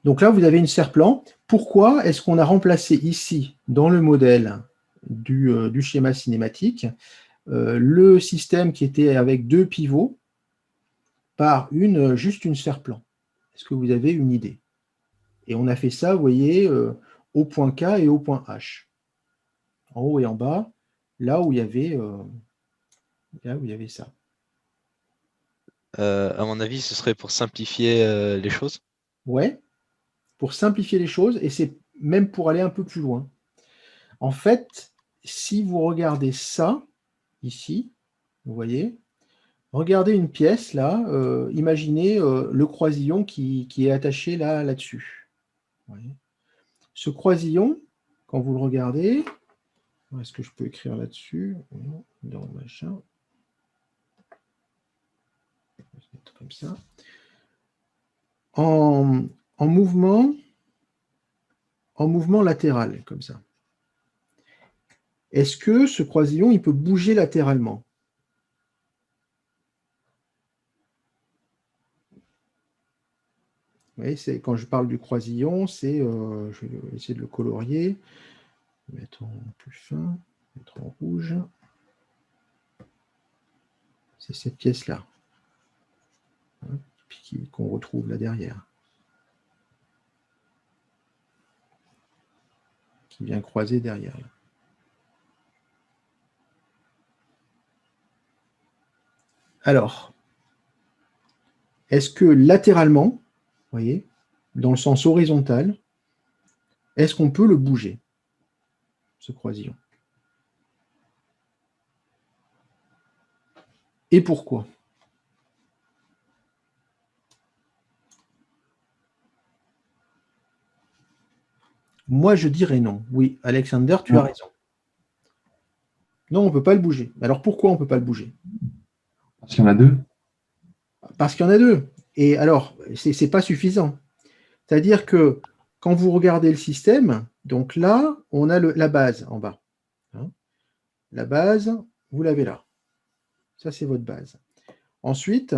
Donc là, vous avez une sphère-plan. Pourquoi est-ce qu'on a remplacé ici, dans le modèle du schéma cinématique, le système qui était avec 2 pivots par juste une sphère-plan? Est-ce que vous avez une idée? Et on a fait ça, vous voyez, au point K et au point H. En haut et en bas, là où il y avait ça. À mon avis, ce serait pour simplifier les choses. Ouais, pour simplifier les choses, et c'est même pour aller un peu plus loin. En fait, si vous regardez ça, ici, vous voyez, regardez une pièce, là, imaginez le croisillon qui est attaché là-dessus. Ce croisillon, quand vous le regardez, est-ce que je peux écrire là-dessus? Dans le machin. Comme ça. En mouvement latéral, comme ça. Est-ce que ce croisillon, il peut bouger latéralement? Vous voyez, quand je parle du croisillon, je vais essayer de le colorier, mettre en plus fin, mettre en rouge. C'est cette pièce-là, qu'on retrouve là derrière, qui vient croiser derrière. Là. Alors, est-ce que latéralement, vous voyez, dans le sens horizontal, est-ce qu'on peut le bouger, ce croisillon? Et pourquoi? Moi, je dirais non. Oui, Alexander, tu as raison. Non, on ne peut pas le bouger. Alors, pourquoi on ne peut pas le bouger? Parce qu'il y en a 2. Parce qu'il y en a 2. Et alors, ce n'est pas suffisant. C'est-à-dire que quand vous regardez le système, donc là, on a la base en bas. Hein, la base, vous l'avez là. Ça, c'est votre base. Ensuite,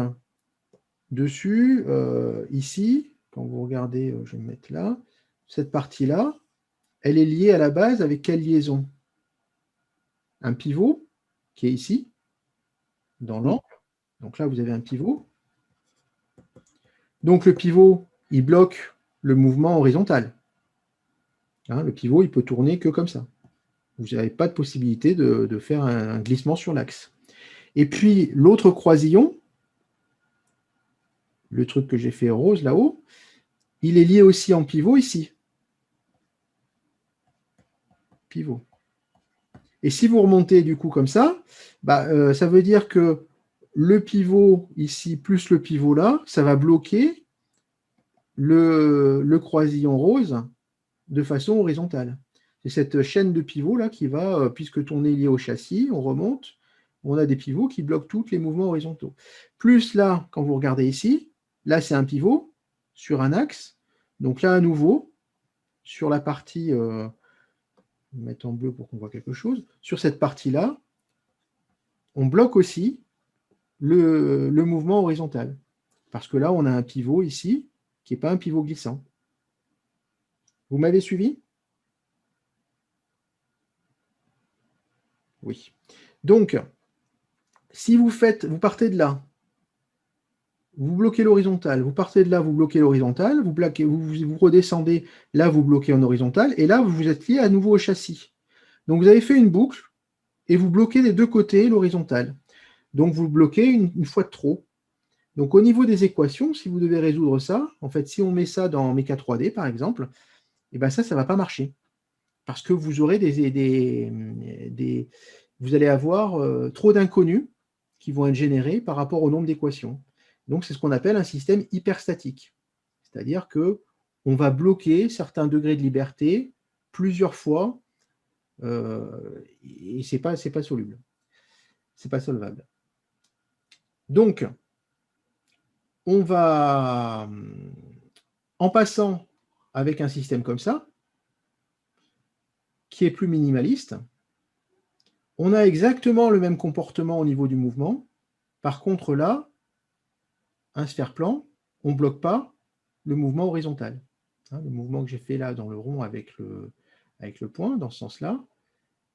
dessus, ici, quand vous regardez, je vais me mettre là, cette partie-là, elle est liée à la base avec quelle liaison? Un pivot qui est ici, dans l'angle. Donc là, vous avez un pivot. Donc le pivot, il bloque le mouvement horizontal. Hein, le pivot, il peut tourner que comme ça. Vous n'avez pas de possibilité de faire un glissement sur l'axe. Et puis l'autre croisillon, le truc que j'ai fait rose là-haut, il est lié aussi en pivot ici. Pivot. Et si vous remontez du coup comme ça, ça veut dire que le pivot ici plus le pivot là, ça va bloquer le croisillon rose de façon horizontale. C'est cette chaîne de pivots là qui va, puisque on est lié au châssis, on remonte, on a des pivots qui bloquent tous les mouvements horizontaux. Plus là, quand vous regardez ici, là c'est un pivot sur un axe. Donc là à nouveau, sur la partie, je vais mettre en bleu pour qu'on voit quelque chose, sur cette partie-là, on bloque aussi le mouvement horizontal. Parce que là, on a un pivot ici, qui n'est pas un pivot glissant. Vous m'avez suivi? Oui. Donc, si vous partez de là, vous bloquez l'horizontal, vous partez de là, vous bloquez l'horizontal, vous redescendez, là, vous bloquez en horizontal, et là, vous êtes lié à nouveau au châssis. Donc, vous avez fait une boucle, et vous bloquez des deux côtés l'horizontal. Donc, vous bloquez une fois de trop. Donc, au niveau des équations, si vous devez résoudre ça, en fait, si on met ça dans Mecha 3D, par exemple, et ben ça ne va pas marcher. Parce que vous aurez vous allez avoir trop d'inconnus qui vont être générés par rapport au nombre d'équations. Donc, c'est ce qu'on appelle un système hyperstatique. C'est-à-dire qu'on va bloquer certains degrés de liberté plusieurs fois et ce n'est pas soluble. Ce n'est pas solvable. Donc, on va, en passant avec un système comme ça, qui est plus minimaliste, on a exactement le même comportement au niveau du mouvement. Par contre, là, un sphère-plan, on ne bloque pas le mouvement horizontal. le mouvement que j'ai fait là dans le rond avec le point, dans ce sens-là,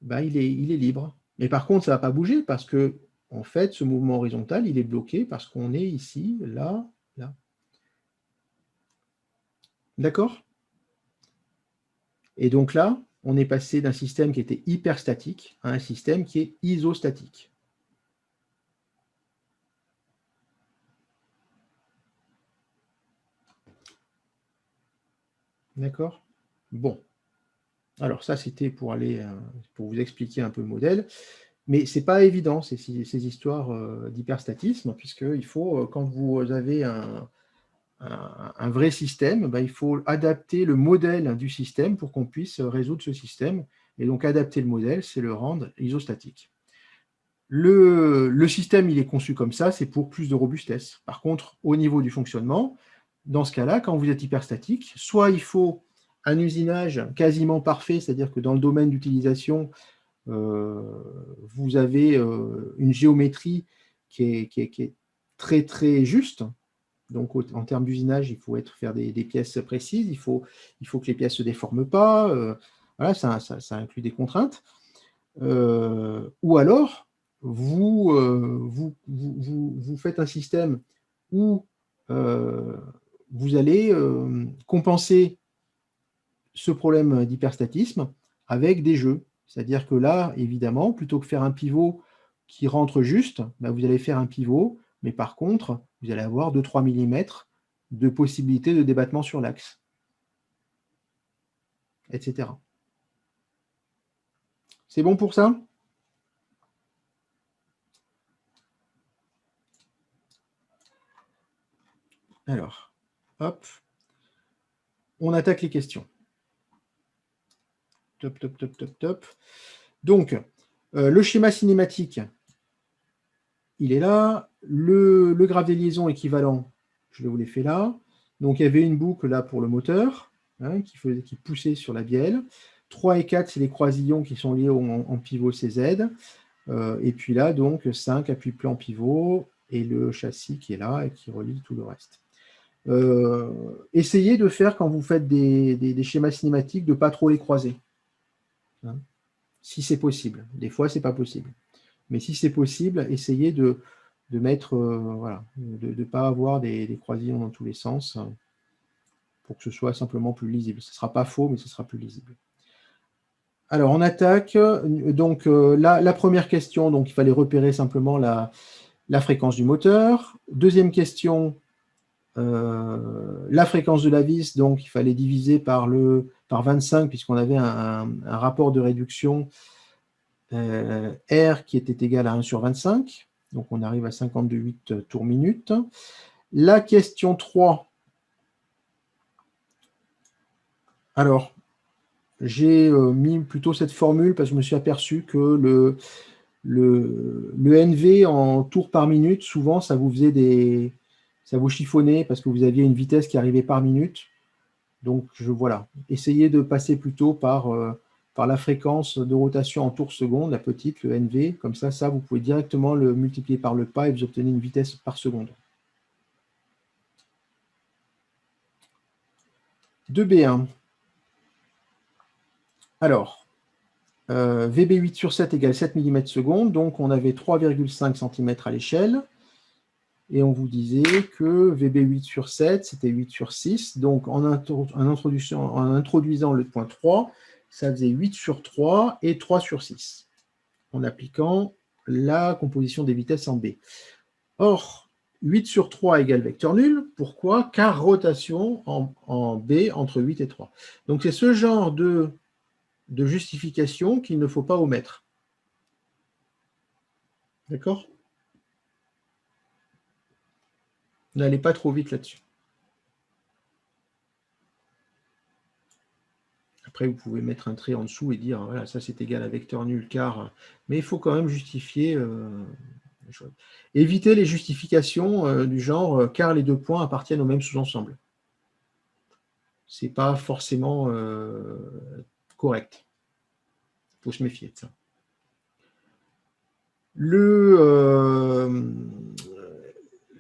bah, il est libre. Mais par contre, ça ne va pas bouger parce que, en fait, ce mouvement horizontal, il est bloqué parce qu'on est ici, là, là. D'accord? Et donc là, on est passé d'un système qui était hyperstatique à un système qui est isostatique. D'accord? Bon. Alors ça, c'était pour vous expliquer un peu le modèle. Mais ce n'est pas évident, ces histoires d'hyperstatisme, puisqu'il faut, quand vous avez un vrai système, il faut adapter le modèle du système pour qu'on puisse résoudre ce système. Et donc, adapter le modèle, c'est le rendre isostatique. Le système, il est conçu comme ça, c'est pour plus de robustesse. Par contre, au niveau du fonctionnement, dans ce cas-là, quand vous êtes hyperstatique, soit il faut un usinage quasiment parfait, c'est-à-dire que dans le domaine d'utilisation, vous avez une géométrie qui est très très juste. Donc en termes d'usinage, il faut faire des pièces précises, il faut que les pièces ne se déforment pas, voilà, ça inclut des contraintes. Ou alors, vous faites un système où vous allez compenser ce problème d'hyperstatisme avec des jeux. C'est-à-dire que là, évidemment, plutôt que faire un pivot qui rentre juste, vous allez faire un pivot, mais par contre, vous allez avoir 2-3 mm de possibilité de débattement sur l'axe, etc. C'est bon pour ça? Alors, hop, on attaque les questions. Top, top, top, top, top. Donc, le schéma cinématique, il est là. Le graphe des liaisons équivalent, je vous l'ai fait là. Donc, il y avait une boucle là pour le moteur, qui poussait sur la bielle. 3 et 4, c'est les croisillons qui sont liés en pivot CZ. Et puis là, donc, 5 appuis-plans pivot et le châssis qui est là et qui relie tout le reste. Essayez de faire, quand vous faites des schémas cinématiques, de ne pas trop les croiser. Si c'est possible. Des fois, ce n'est pas possible. Mais si c'est possible, essayez de mettre, de ne pas avoir des croisillons dans tous les sens pour que ce soit simplement plus lisible. Ce ne sera pas faux, mais ce sera plus lisible. Alors, on attaque. Donc, la première question, donc, il fallait repérer simplement la fréquence du moteur. Deuxième question, la fréquence de la vis, donc il fallait diviser par 25, puisqu'on avait un rapport de réduction R qui était égal à 1 sur 25. Donc, on arrive à 52,8 tours minute. La question 3. Alors, j'ai mis plutôt cette formule parce que je me suis aperçu que le NV en tours par minute, souvent, ça vous chiffonnait parce que vous aviez une vitesse qui arrivait par minute. Donc, voilà. Essayez de passer plutôt par la fréquence de rotation en tours seconde, la petite, le NV. Comme ça, vous pouvez directement le multiplier par le pas et vous obtenez une vitesse par seconde. 2B1. Alors, VB8 sur 7 égale 7 mm seconde. Donc, on avait 3,5 cm à l'échelle. Et on vous disait que VB8 sur 7, c'était 8 sur 6. Donc, en introduisant le point 3, ça faisait 8 sur 3 et 3 sur 6, en appliquant la composition des vitesses en B. Or, 8 sur 3 égale vecteur nul. Pourquoi? Car rotation en B entre 8 et 3. Donc, c'est ce genre de justification qu'il ne faut pas omettre. D'accord? N'allez pas trop vite là-dessus. Après, vous pouvez mettre un trait en dessous et dire, voilà, ça c'est égal à vecteur nul, car... Mais il faut quand même justifier les choses. Évitez les justifications du genre, car les deux points appartiennent au même sous-ensemble. Ce n'est pas forcément correct. Il faut se méfier de ça.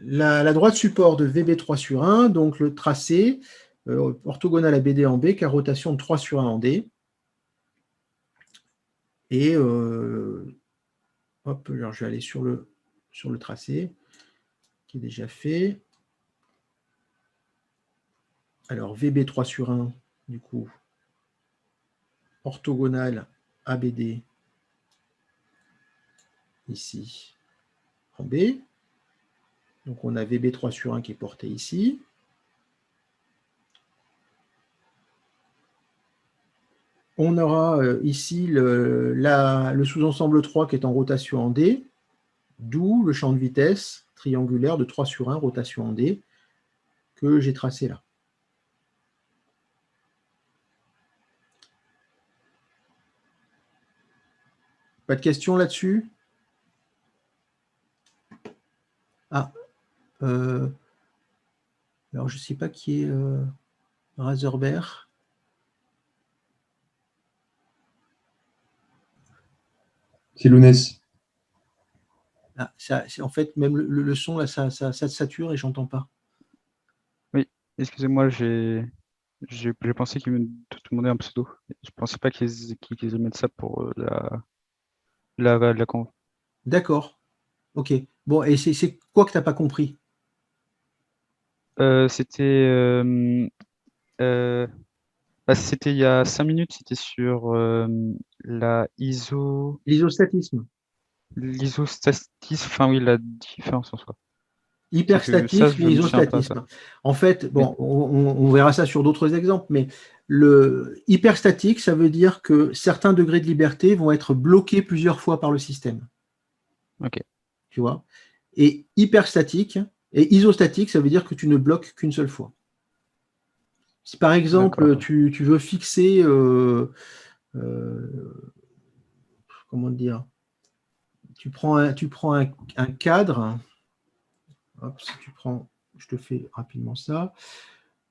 La droite support de VB3 sur 1, donc le tracé, orthogonale à BD en B, qui a rotation de 3 sur 1 en D. Et hop, alors je vais aller sur le tracé qui est déjà fait. Alors VB 3 sur 1, du coup, orthogonale à BD ici en B. Donc on a VB 3 sur 1 qui est porté ici. On aura ici le sous-ensemble 3 qui est en rotation en D, d'où le champ de vitesse triangulaire de 3 sur 1, rotation en D, que j'ai tracé là. Pas de questions là-dessus? Ah, alors je ne sais pas qui est Razorberg. C'est Lounès. Ah, en fait, même le son, là, ça sature et j'entends pas. Oui, excusez-moi, j'ai pensé qu'ils me demandaient un pseudo. Je pensais pas qu'ils mettent ça pour la con. D'accord. Ok. Bon, et c'est quoi que tu n'as pas compris? C'était c'était il y a 5 minutes, c'était sur L'isostatisme. l'isostatisme, enfin oui, la différence en soi. Hyperstatisme et je me souviens pas, ça. isostatisme. En fait, bon, on verra ça sur d'autres exemples, mais le hyperstatique, ça veut dire que certains degrés de liberté vont être bloqués plusieurs fois par le système. Ok. Tu vois? Et hyperstatique et isostatique, ça veut dire que tu ne bloques qu'une seule fois. Si par exemple, tu veux fixer, comment dire, tu prends un cadre, hop, si tu prends, je te fais rapidement ça,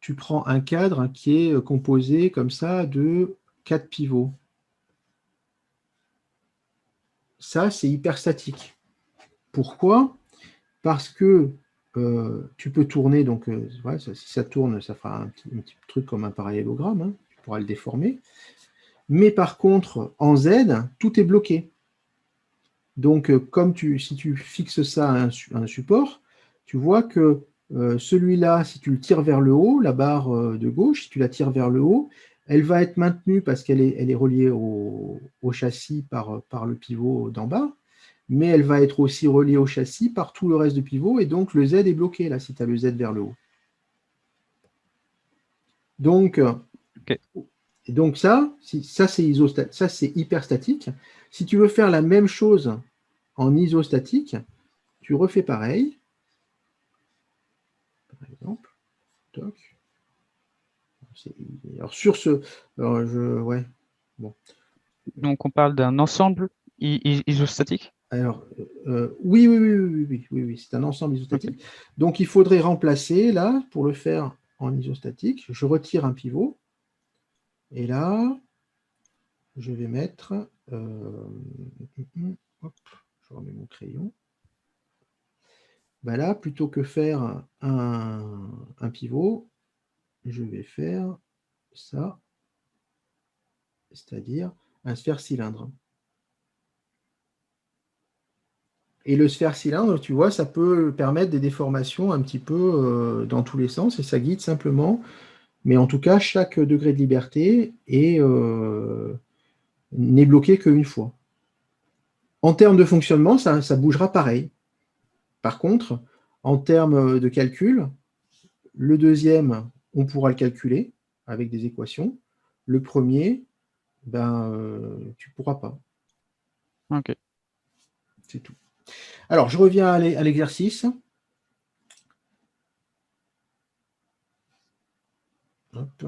tu prends un cadre qui est composé comme ça de 4 pivots. Ça, c'est hyperstatique. Pourquoi? Parce que tu peux tourner, donc ouais, si ça tourne, ça fera un petit truc comme un parallélogramme, hein, tu pourras le déformer. Mais par contre, en Z, tout est bloqué. Donc, si tu fixes ça à un support, tu vois que celui-là, si tu le tires vers le haut, la barre de gauche, si tu la tires vers le haut, elle va être maintenue parce qu'elle est reliée au châssis par le pivot d'en bas, mais elle va être aussi reliée au châssis par tout le reste du pivot, et donc le Z est bloqué là, si tu as le Z vers le haut. Donc, ça c'est hyperstatique. Si tu veux faire la même chose en isostatique, tu refais pareil. Par exemple, toc. Alors sur ce, ouais, bon. Donc on parle d'un ensemble isostatique? Alors, oui, c'est un ensemble isostatique. Okay. Donc il faudrait remplacer là, pour le faire en isostatique, je retire un pivot, et là, je vais mettre, hop, je remets mon crayon. Ben là, plutôt que faire un pivot, je vais faire ça, c'est-à-dire un sphère-cylindre. Et le sphère-cylindre, tu vois, ça peut permettre des déformations un petit peu dans tous les sens, et ça guide simplement. Mais en tout cas, chaque degré de liberté n'est bloqué qu'une fois. En termes de fonctionnement, ça bougera pareil. Par contre, en termes de calcul, le deuxième, on pourra le calculer avec des équations. Le premier, tu ne pourras pas. Ok. C'est tout. Alors, je reviens à l'exercice. Hop.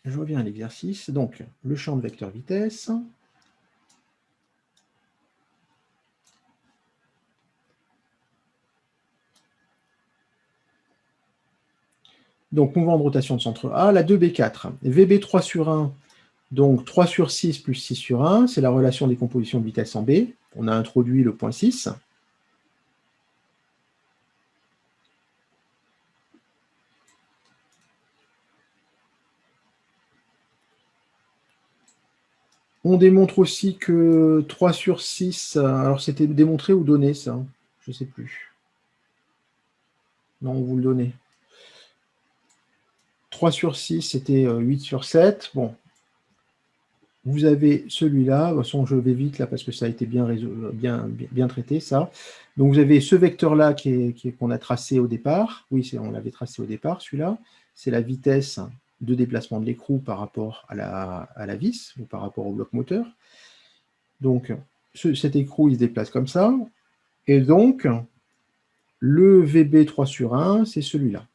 Je reviens à l'exercice. Donc, le champ de vecteur vitesse. Donc, mouvement de rotation de centre A, la 2B4. VB 3 sur 1, donc 3 sur 6 plus 6 sur 1, c'est la relation des compositions de vitesse en B. On a introduit le point 6. On démontre aussi que 3 sur 6, alors c'était démontré ou donné ça? Je ne sais plus. Non, on vous le donnait. 3 sur 6, c'était 8 sur 7. Bon. Vous avez celui-là. De toute façon, je vais vite là parce que ça a été bien traité, ça. Donc, vous avez ce vecteur-là qu'on a tracé au départ. Oui, on l'avait tracé au départ, celui-là. C'est la vitesse de déplacement de l'écrou par rapport à la vis ou par rapport au bloc moteur. Donc, cet écrou, il se déplace comme ça. Et donc, le VB 3 sur 1, c'est celui-là.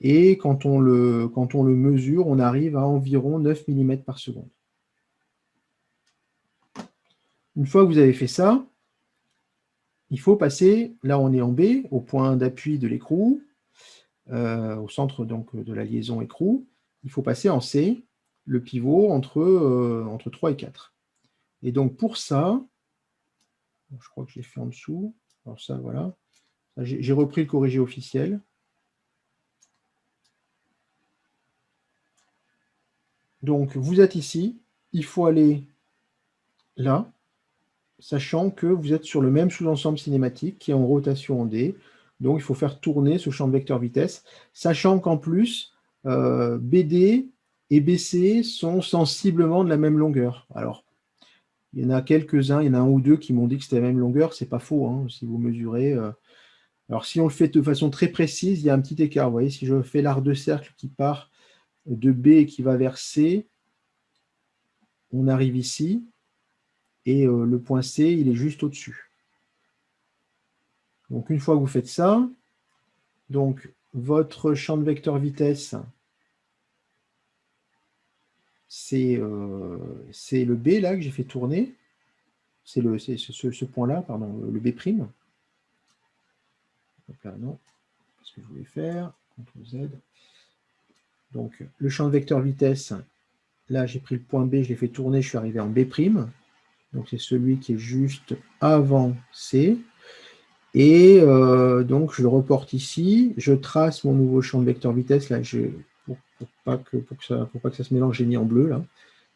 Et quand on le mesure, on arrive à environ 9 mm par seconde. Une fois que vous avez fait ça, il faut passer, là on est en B, au point d'appui de l'écrou, au centre donc, de la liaison écrou. Il faut passer en C, le pivot entre 3 et 4. Et donc pour ça, je crois que je l'ai fait en dessous. Alors ça, voilà. J'ai repris le corrigé officiel. Donc vous êtes ici, il faut aller là, sachant que vous êtes sur le même sous-ensemble cinématique qui est en rotation en D. Donc il faut faire tourner ce champ de vecteur vitesse, sachant qu'en plus, BD et BC sont sensiblement de la même longueur. Alors, il y en a quelques-uns, il y en a un ou deux qui m'ont dit que c'était la même longueur, c'est pas faux, hein, si vous mesurez. Alors si on le fait de façon très précise, il y a un petit écart. Vous voyez, si je fais l'arc de cercle qui part de B et qui va vers C, on arrive ici, et le point C, il est juste au-dessus. Donc une fois que vous faites ça, donc votre champ de vecteur vitesse, c'est le B là que j'ai fait tourner. C'est ce point-là, pardon, le B'. Hop là, non, c'est ce que je voulais faire. CTRL Z. Donc le champ de vecteur vitesse, là j'ai pris le point B, je l'ai fait tourner, je suis arrivé en B'. Donc c'est celui qui est juste avant C. Et donc je le reporte ici, je trace mon nouveau champ de vecteur vitesse, là, pour pas que ça se mélange, j'ai mis en bleu, là.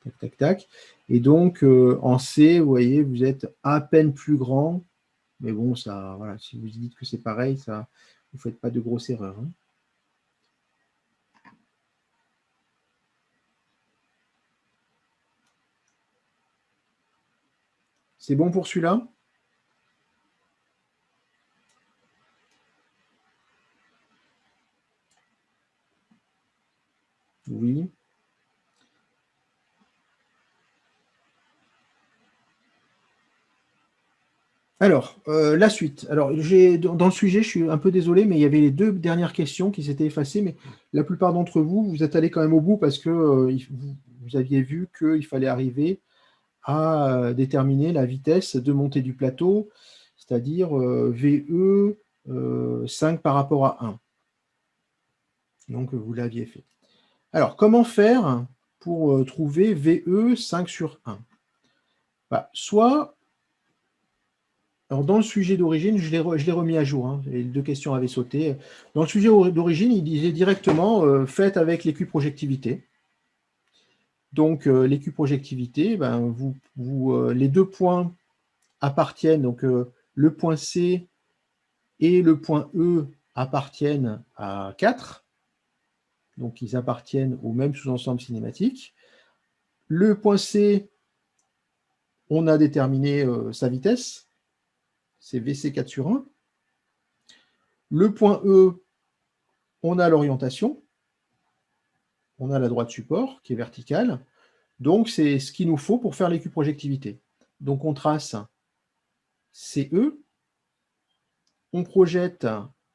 Tac, tac, tac. Et donc, en C, vous voyez, vous êtes à peine plus grand. Mais bon, ça, voilà, si vous dites que c'est pareil, ça, vous ne faites pas de grosses erreurs. Hein. C'est bon pour celui-là? Oui. Alors, la suite. Alors, dans le sujet, je suis un peu désolé, mais il y avait les 2 dernières questions qui s'étaient effacées, mais la plupart d'entre vous, vous êtes allés quand même au bout parce que vous aviez vu qu'il fallait arriver à déterminer la vitesse de montée du plateau, c'est-à-dire VE 5 par rapport à 1. Donc, vous l'aviez fait. Alors, comment faire pour trouver VE 5 sur 1 ? Bah, soit... Alors, dans le sujet d'origine, je l'ai remis à jour. Hein, les 2 questions avaient sauté. Dans le sujet d'origine, il disait directement faites avec l'équiprojectivité. Donc, l'équiprojectivité, ben, les 2 points appartiennent, donc le point C et le point E appartiennent à 4. Donc, ils appartiennent au même sous-ensemble cinématique. Le point C, on a déterminé sa vitesse. C'est VC 4 sur 1. Le point E, on a l'orientation. On a la droite support qui est verticale. Donc, c'est ce qu'il nous faut pour faire l'équiprojectivité. Donc, on trace CE. On projette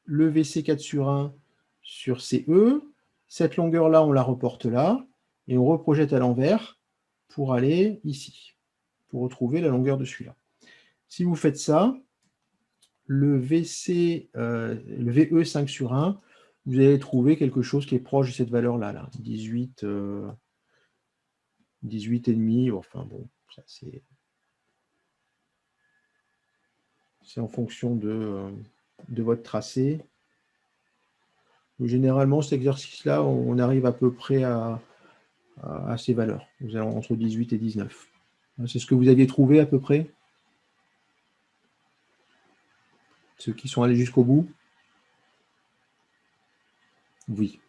le VC 4 sur 1 sur CE. Cette longueur-là, on la reporte là. Et on reprojette à l'envers pour aller ici, pour retrouver la longueur de celui-là. Si vous faites ça, le VE 5 sur 1, vous allez trouver quelque chose qui est proche de cette valeur-là, là, 18, 18,5, enfin bon, ça c'est en fonction de votre tracé. Généralement, cet exercice-là, on arrive à peu près à à ces valeurs. Vous avez entre 18 et 19. C'est ce que vous aviez trouvé à peu près? Ceux qui sont allés jusqu'au bout? Oui.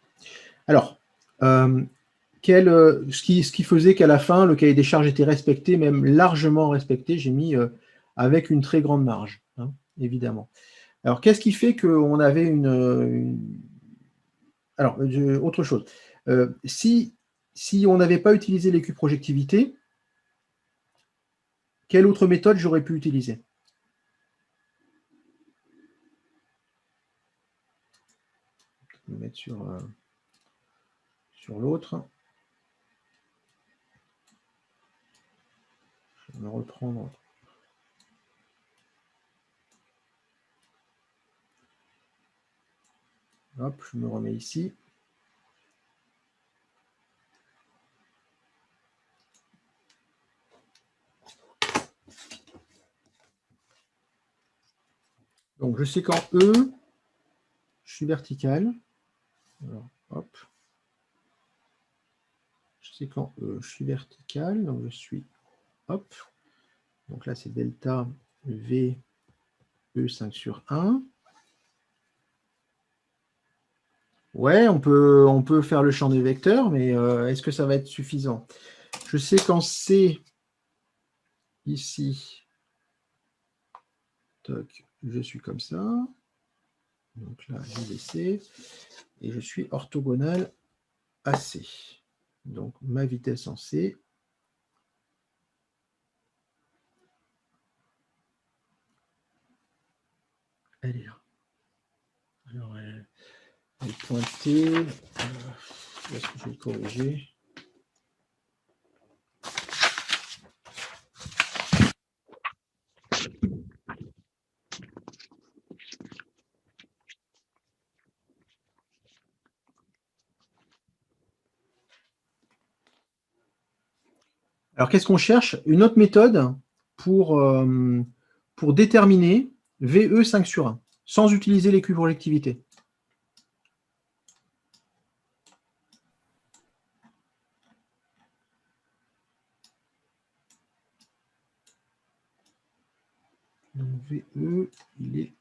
Alors, ce qui faisait qu'à la fin, le cahier des charges était respecté, même largement respecté, j'ai mis avec une très grande marge, hein, évidemment. Alors, qu'est-ce qui fait qu'on avait Alors, autre chose. Si on n'avait pas utilisé l'équiprojectivité, quelle autre méthode j'aurais pu utiliser? Je vais me mettre sur l'autre. Je vais me reprendre. Hop, je me remets ici. Donc, je sais qu'en E, je suis vertical. Alors, hop. Je sais qu'en E, je suis vertical. Donc, je suis, hop. Donc là, c'est delta V E5 sur 1. Ouais, on peut faire le champ des vecteurs, mais est-ce que ça va être suffisant? Je sais qu'en C, ici, toc, je suis comme ça. Donc là, je vais C. Et je suis orthogonal à C. Donc ma vitesse en C. Elle est là. Alors, elle est pointée. Est-ce que je vais le corriger? Alors, qu'est-ce qu'on cherche? Une autre méthode pour déterminer VE 5 sur 1, sans utiliser l'équiprojectivité. Donc, VE, il est...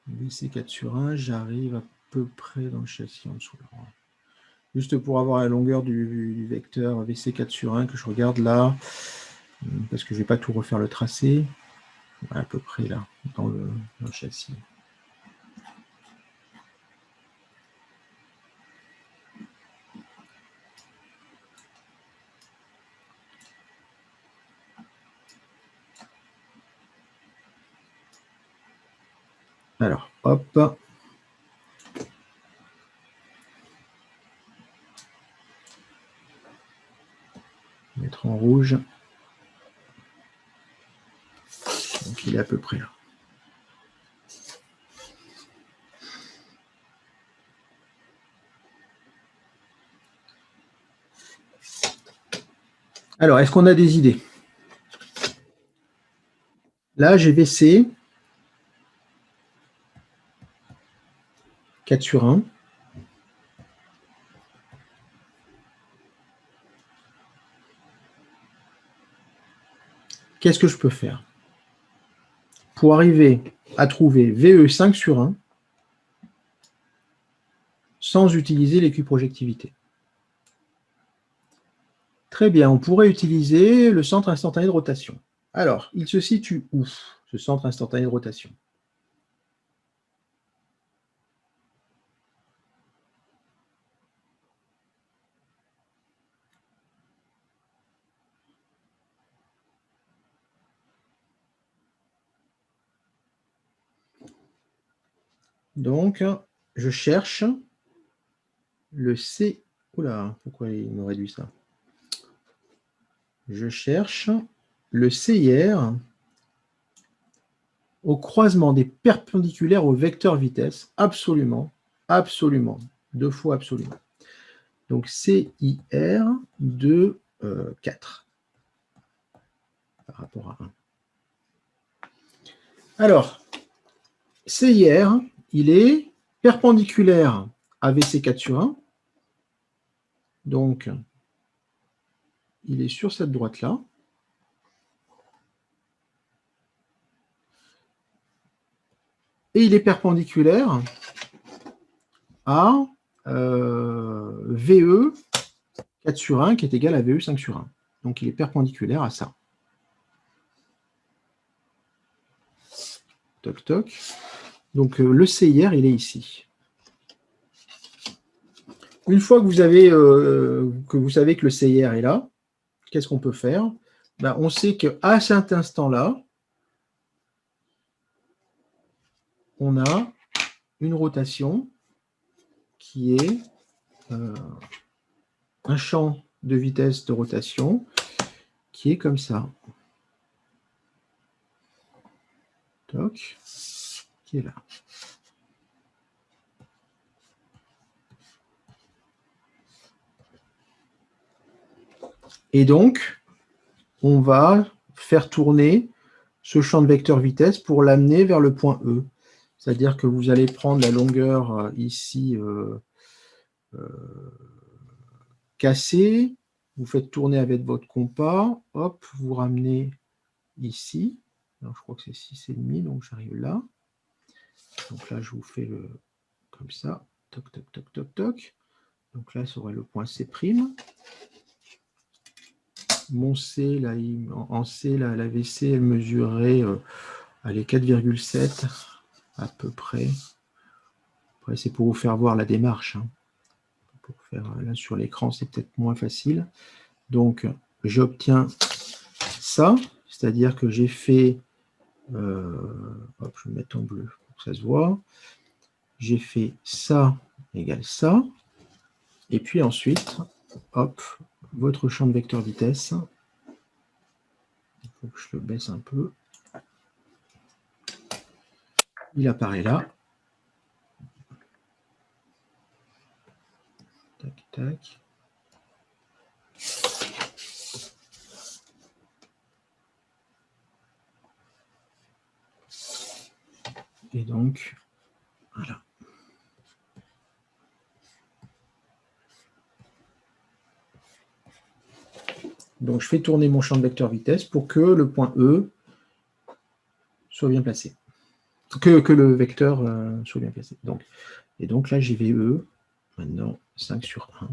VC 4 sur 1, j'arrive à peu près dans le châssis en dessous. Juste pour avoir la longueur du vecteur VC 4 sur 1 que je regarde là, parce que je ne vais pas tout refaire le tracé, à peu près là, dans le châssis. Alors, hop. Mettre en rouge. Donc, il est à peu près là. Alors, est-ce qu'on a des idées? Là, j'ai VC 4 sur 1. Qu'est-ce que je peux faire pour arriver à trouver VE 5 sur 1 sans utiliser l'équiprojectivité? Très bien, on pourrait utiliser le centre instantané de rotation. Alors, il se situe où, ce centre instantané de rotation? Donc, je cherche le C. Oula, pourquoi il me réduit ça? Je cherche le CIR au croisement des perpendiculaires au vecteur vitesse. Absolument, absolument. 2 fois absolument. Donc, CIR de 4 par rapport à 1. Alors, CIR, il est perpendiculaire à VC4 sur 1. Donc, il est sur cette droite-là. Et il est perpendiculaire à VE 4 sur 1 qui est égal à VE 5 sur 1. Donc, il est perpendiculaire à ça. Toc, toc. Donc, le CIR, il est ici. Une fois que vous savez que le CIR est là, qu'est-ce qu'on peut faire? Ben, on sait qu'à cet instant-là, on a une rotation qui est un champ de vitesse de rotation qui est comme ça. Toc, qui est là. Et donc, on va faire tourner ce champ de vecteur vitesse pour l'amener vers le point E. C'est-à-dire que vous allez prendre la longueur ici cassée, vous faites tourner avec votre compas, hop, vous ramenez ici. Alors, je crois que c'est 6,5, donc j'arrive là. Donc là, je vous fais comme ça. Toc, toc, toc, toc, toc. Donc là, ça aurait le point C'. Mon C, là, en C, la VC, elle mesurait 4,7 à peu près. Après, c'est pour vous faire voir la démarche. Hein. Pour faire, là, sur l'écran, c'est peut-être moins facile. Donc, j'obtiens ça, c'est-à-dire que j'ai fait... hop, je vais mettre en bleu pour que ça se voit. J'ai fait ça égale ça. Et puis ensuite, hop, votre champ de vecteur vitesse. Il faut que je le baisse un peu. Il apparaît là. Tac, tac. Et donc, voilà. Donc, je fais tourner mon champ de vecteur vitesse pour que le point E soit bien placé. Que le vecteur soit bien placé. Donc, et donc là, j'ai VE, maintenant 5 sur 1.